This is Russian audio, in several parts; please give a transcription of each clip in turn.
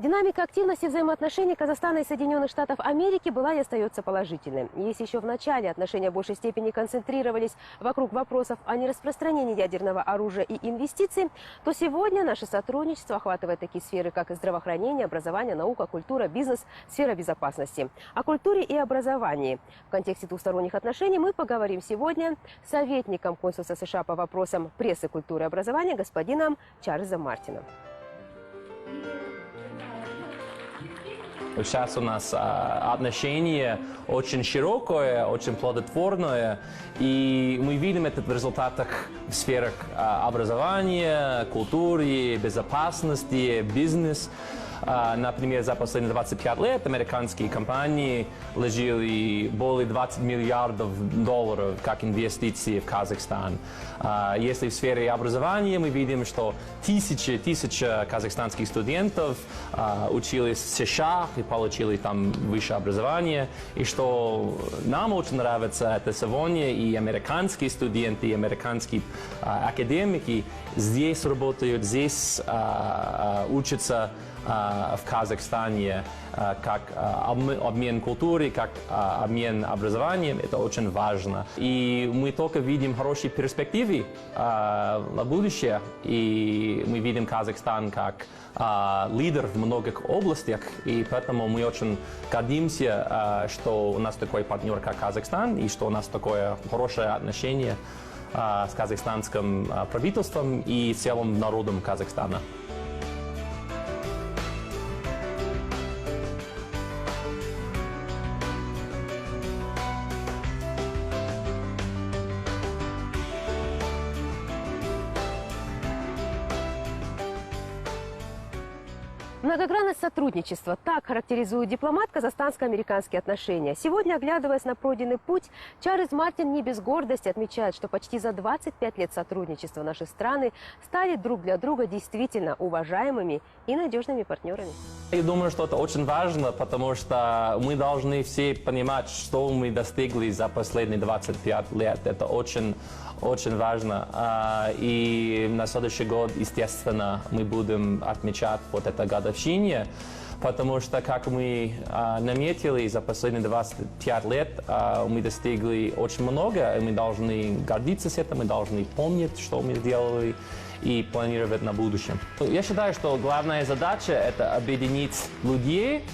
Динамика активности взаимоотношений Казахстана и Соединенных Штатов Америки была и остается положительной. Если еще в начале отношения в большей степени концентрировались вокруг вопросов о нераспространении ядерного оружия и инвестиций, то сегодня наше сотрудничество охватывает такие сферы, как здравоохранение, образование, наука, культура, бизнес, сфера безопасности. О культуре и образовании. В контексте двусторонних отношений мы поговорим сегодня с советником консульства США по вопросам прессы, культуры и образования господином Чарльзом Мартином. Сейчас у нас отношение очень широкое, очень плодотворное, и мы видим это в результатах в сферах образования, культуры, безопасности, бизнеса. Например, за последние 25 лет американские компании вложили более 20 миллиардов долларов как инвестиции в Казахстан. Если в сфере образования мы видим, что тысячи казахстанских студентов учились в США и получили там высшее образование, и что нам очень нравится, это сегодня и американские студенты, и американские академики здесь работают, здесь учатся в Казахстане, как обмен культурой, как обмен образованием, это очень важно. И мы только видим хорошие перспективы на будущее, и мы видим Казахстан как лидер в многих областях, и поэтому мы очень гордимся, что у нас такой партнер, как Казахстан, и что у нас такое хорошее отношение с казахстанским правительством и целым народом Казахстана. Многогранность сотрудничества – так характеризует дипломат казахстанско-американские отношения. Сегодня, оглядываясь на пройденный путь, Чарльз Мартин не без гордости отмечает, что почти за 25 лет сотрудничества наши страны стали друг для друга действительно уважаемыми и надежными партнерами. Я думаю, что это очень важно, потому что мы должны все понимать, что мы достигли за последние 25 лет. Это очень важно. И на следующий год, естественно, мы будем отмечать вот это годовщине, потому что, как мы наметили, за последние 25 лет мы достигли очень много, и мы должны гордиться с этим, мы должны помнить, что мы сделали, и планировать на будущее. Я считаю, что главная задача – это объединить людей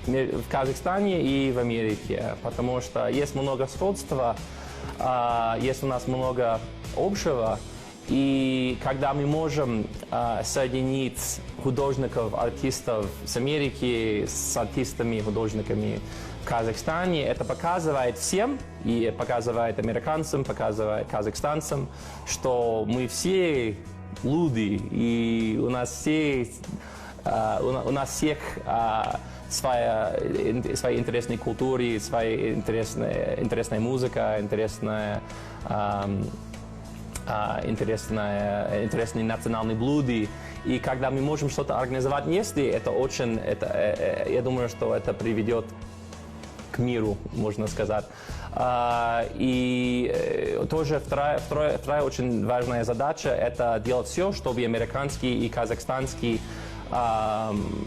в Казахстане и в Америке, потому что есть много сходства, есть у нас много общего, и когда мы можем соединить художников, артистов с Америки с артистами, художниками в Казахстане, это показывает всем, и показывает американцам, показывает казахстанцам, что мы все люди, и у нас всех своя интересная культура, своя интересная музыка, интересные национальные блюда. И когда мы можем что-то организовать вместе, я думаю, что это приведет к миру, можно сказать. И тоже вторая очень важная задача – это делать все, чтобы американские и казахстанские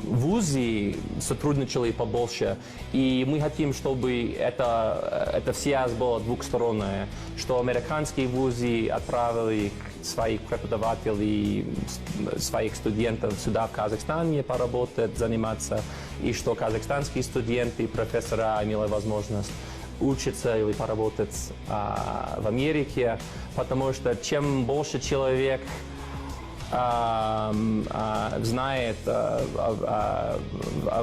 вузы сотрудничали побольше. И мы хотим, чтобы эта связь была двухсторонняя, что американские вузы отправили своих преподавателей, своих студентов сюда, в Казахстане, поработать, заниматься, и что казахстанские студенты, профессора имели возможность учиться или поработать в Америке, потому что чем больше человек знает о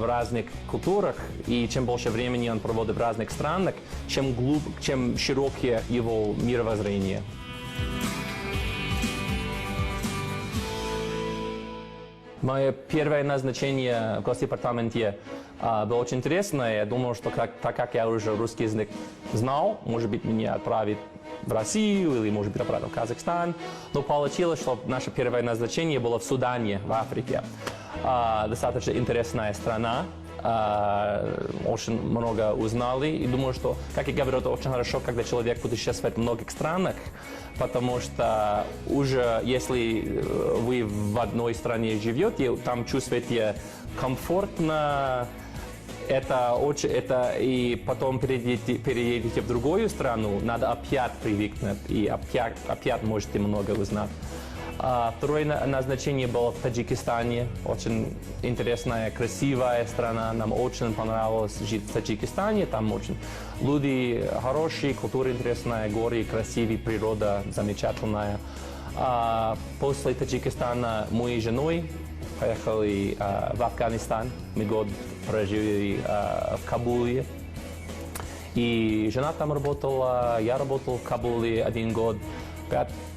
разных культурах, и чем больше времени он проводит в разных странах, чем широкие его мировоззрение. Мое первое назначение в Госдепартаменте было очень интересное. Я думал, что так как я уже русский язык знал, может быть, меня отправят в Россию или, может быть, отправят в Казахстан. Но получилось, что наше первое назначение было в Судане, в Африке. Достаточно интересная страна. очень много узнали. И думаю, что, как я говорю, это очень хорошо, когда человек путешествует в многих странах, потому что уже если вы в одной стране живете, там чувствуете комфортно, это и потом переедете в другую страну, надо опять привыкнуть, и опять можете много узнать. Второе назначение было в Таджикистане. Очень интересная, красивая страна. Нам очень понравилось жить в Таджикистане. Там очень люди хорошие, культура интересная, горы красивые, природа замечательная. После Таджикистана мы с женой поехали в Афганистан. Мы год прожили в Кабуле. И жена там работала, я работал в Кабуле 1 год.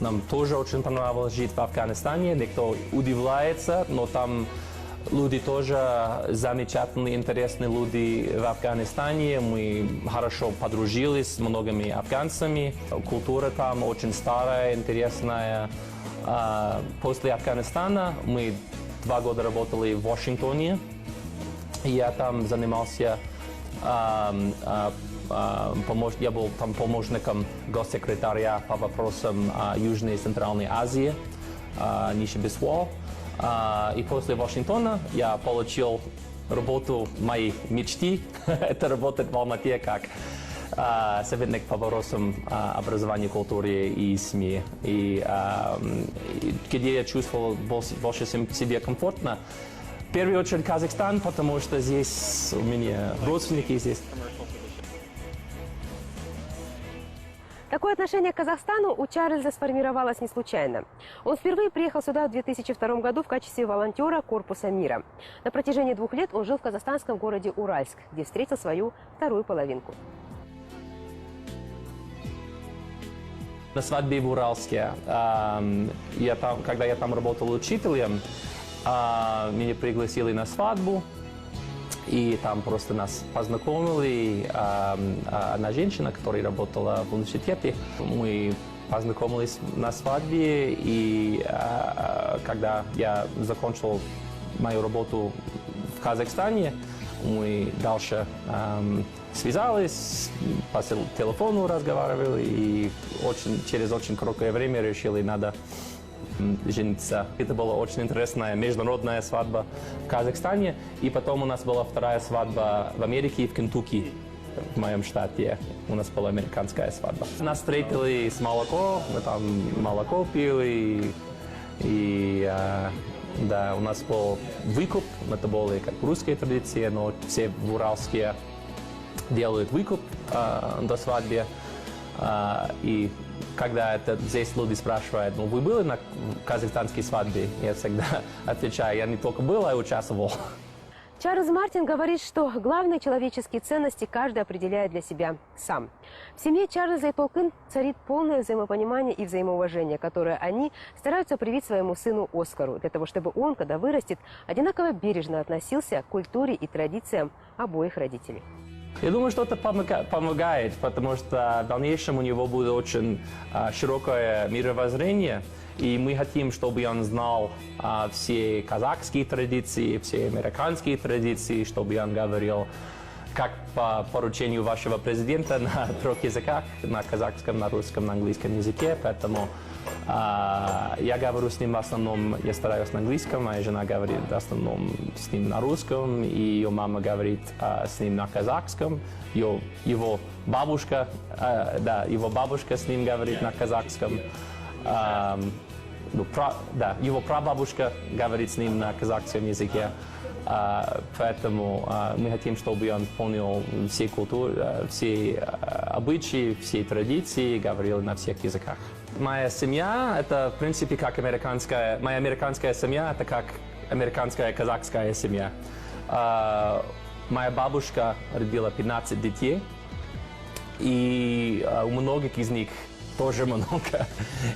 Нам тоже очень понравилось жить в Афганистане. Никто удивляется, но там люди тоже замечательные, интересные люди в Афганистане. Мы хорошо подружились с многими афганцами. Культура там очень старая, интересная. После Афганистана мы 2 года работали в Вашингтоне. Я там занимался я был там помощником госсекретаря по вопросам Южной и Центральной Азии, Ниша Бисвал. И после Вашингтона я получил работу моей мечты. Это работать в Алмате как советник по вопросам образования, культуры и СМИ. И где я чувствовал больше себя комфортно. В первую очередь Казахстан, потому что здесь у меня родственники здесь. Такое отношение к Казахстану у Чарльза сформировалось не случайно. Он впервые приехал сюда в 2002 году в качестве волонтера Корпуса мира. На протяжении 2 лет он жил в казахстанском городе Уральск, где встретил свою вторую половинку. На свадьбе в Уральске, когда я там работал учителем, меня пригласили на свадьбу. И там просто нас познакомили, одна женщина, которая работала в университете. Мы познакомились на свадьбе, и когда я закончил мою работу в Казахстане, мы дальше связались, по телефону разговаривали, и через очень короткое время решили, надо жениться. Это была очень интересная международная свадьба в Казахстане. И потом у нас была вторая свадьба в Америке, в Кентукки, в моем штате. У нас была американская свадьба. Нас встретили с молоком, мы там молоко пили. И да, у нас был выкуп. Это было как русская традиция, но все в Уральске делают выкуп до свадьбы. И когда здесь люди спрашивают, вы были на казахстанской свадьбе? Я всегда отвечаю, я не только был, а и участвовал. Чарльз Мартин говорит, что главные человеческие ценности каждый определяет для себя сам. В семье Чарльза и Толкин царит полное взаимопонимание и взаимоуважение, которое они стараются привить своему сыну Оскару, для того, чтобы он, когда вырастет, одинаково бережно относился к культуре и традициям обоих родителей. Я думаю, что это помогает, потому что в дальнейшем у него будет очень широкое мировоззрение, и мы хотим, чтобы он знал все казахские традиции, все американские традиции, чтобы он говорил, как по поручению вашего президента, на 3 языках, на казахском, на русском, на английском языке, поэтому я говорю с ним в основном, я стараюсь на английском, моя жена говорит в основном с ним на русском, и ее мама говорит с ним на казахском, его бабушка с ним говорит на казахском, его прабабушка говорит с ним на казахском языке. Поэтому мы хотим, чтобы он понял все культуры, все обычаи, все традиции, говорил на всех языках. Моя семья – это, в принципе, как американская… Моя американская семья – это как американская казахская семья. Моя бабушка родила 15 детей, и у многих из них тоже много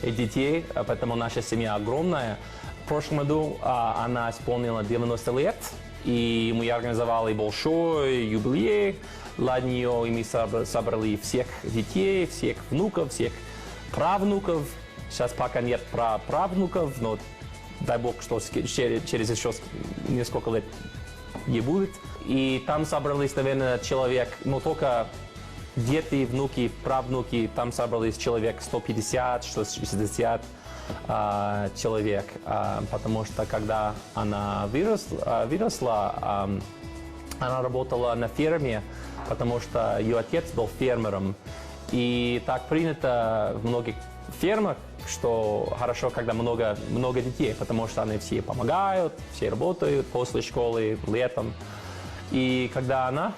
детей, поэтому наша семья огромная. В прошлом году она исполнила 90 лет, и мы организовали большой юбилей для нее, и мы собрали всех детей, всех внуков, всех правнуков. Сейчас пока нет правнуков, но дай бог, что через еще несколько лет не будет. И там собрались, наверное, человек, но только дети, внуки, правнуки, там собрались человек 150, 160 человек, потому что когда она выросла, она работала на ферме, потому что ее отец был фермером. И так принято в многих фермах, что хорошо, когда много детей, потому что они все помогают, все работают после школы, летом. И когда она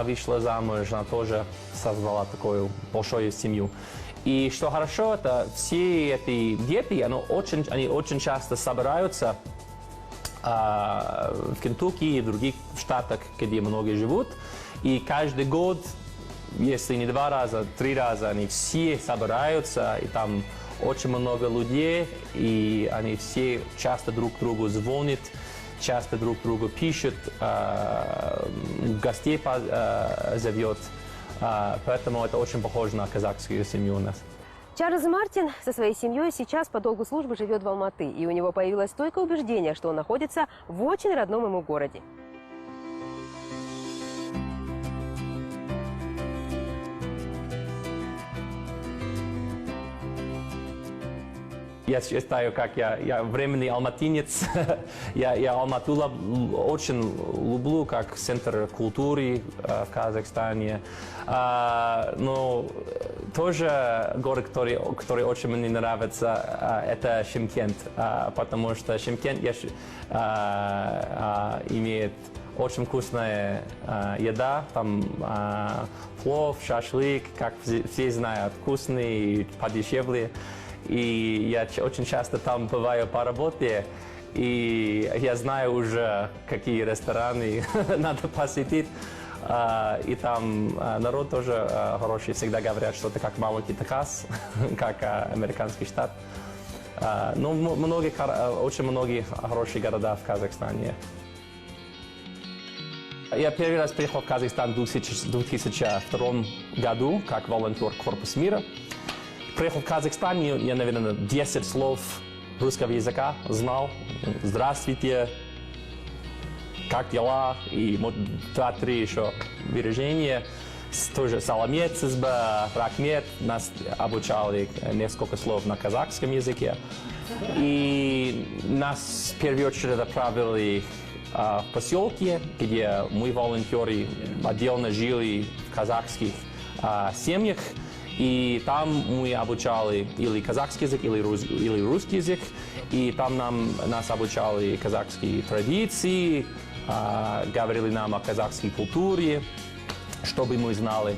вышла замуж, она тоже создала такую большую семью. И что хорошо, это все эти дети, они очень часто собираются в Кентукки и в других штатах, где многие живут. И каждый год, если не 2 раза, 3 раза, они все собираются, и там очень много людей, и они все часто друг другу звонят, часто друг другу пишут, гостей зовет. Поэтому это очень похоже на казахскую семью у нас. Чарльз Мартин со своей семьей сейчас по долгу службы живет в Алматы, и у него появилось стойкое убеждение, что он находится в очень родном ему городе. Я считаю, как я временный алматинец. я Алмату очень люблю как центр культуры в Казахстане. Но тоже город, который очень мне нравится, это Шымкент, потому что Шымкент имеет очень вкусная еда, там плов, шашлык, как все знают, вкусный, подешевле. И я очень часто там бываю по работе, и я знаю уже, какие рестораны надо посетить. И там народ тоже хороший, всегда говорят, что это как маленький Техас, как американский штат. Но очень многие хорошие города в Казахстане. Я первый раз приехал в Казахстан в 2002 году как волонтер Корпус мира. Приехал в Казахстан, я, наверное, 10 слов русского языка знал. Здравствуйте, как дела? И 2-3 еще выражения. Тоже саламет, сизба, рахмет. Нас обучали несколько слов на казахском языке. И нас в первую очередь отправили в поселке, где мы, волонтеры, отдельно жили в казахских семьях. И там мы обучали или казахский язык, или русский язык. И там нас обучали казахские традиции, говорили нам о казахской культуре, чтобы мы знали.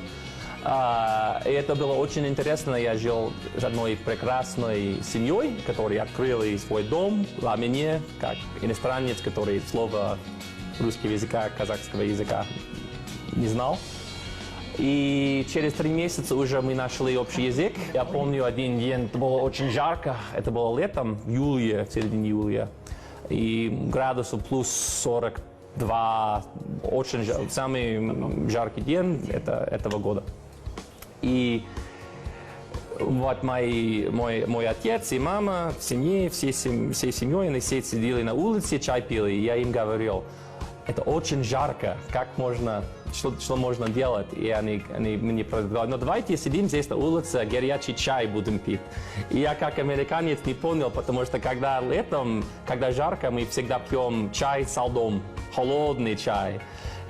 И это было очень интересно. Я жил с одной прекрасной семьей, которая открыла свой дом для меня, как иностранец, который слова русского языка, казахского языка не знал. И через 3 месяца уже мы нашли общий язык. Я помню один день, это было очень жарко, это было летом, в середине июля. И градусов плюс 42, очень самый жаркий день этого года. И вот мой отец и мама в семье, всей семьей, они все сидели на улице, чай пили. И я им говорил, это очень жарко, что можно делать? И они мне предлагали, ну давайте сидим здесь на улице, горячий чай будем пить. И я как американец не понял, потому что когда летом, когда жарко, мы всегда пьем чай со льдом, холодный чай.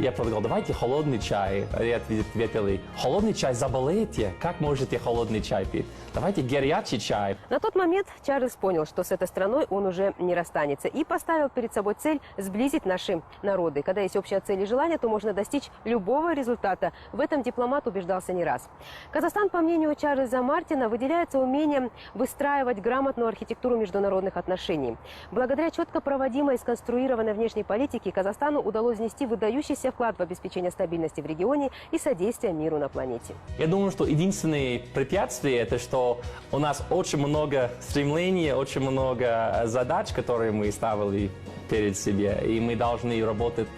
Я предлагал, давайте холодный чай. И ответили, холодный чай заболеете, как можете холодный чай пить? Давайте горячий чай. На тот момент Чарльз понял, что с этой страной он уже не расстанется, и поставил перед собой цель сблизить наши народы. Когда есть общая цель и желание, то можно достичь любого результата. В этом дипломат убеждался не раз. Казахстан, по мнению Чарльза Мартина, выделяется умением выстраивать грамотную архитектуру международных отношений. Благодаря четко проводимой и сконструированной внешней политике Казахстану удалось внести выдающийся вклад в обеспечение стабильности в регионе и содействие миру на планете. Я думаю, что единственное препятствие – это что у нас очень много стремлений, очень много задач, которые мы ставили перед себе, и мы должны работать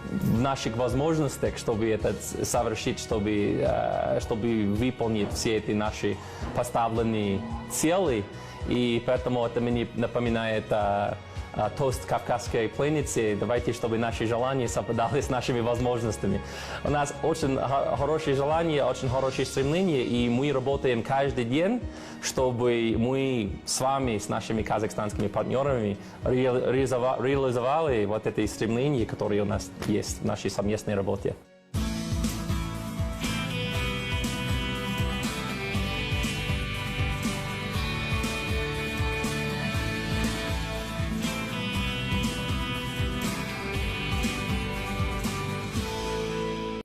в наших возможностях, чтобы это совершить, чтобы выполнить все эти наши поставленные цели. И поэтому это мне напоминает тост кавказской пленницы, давайте, чтобы наши желания совпадали с нашими возможностями. У нас очень хорошие желания, очень хорошие стремления, и мы работаем каждый день, чтобы мы с вами, с нашими казахстанскими партнерами реализовали вот это стремление, которое у нас есть в нашей совместной работе.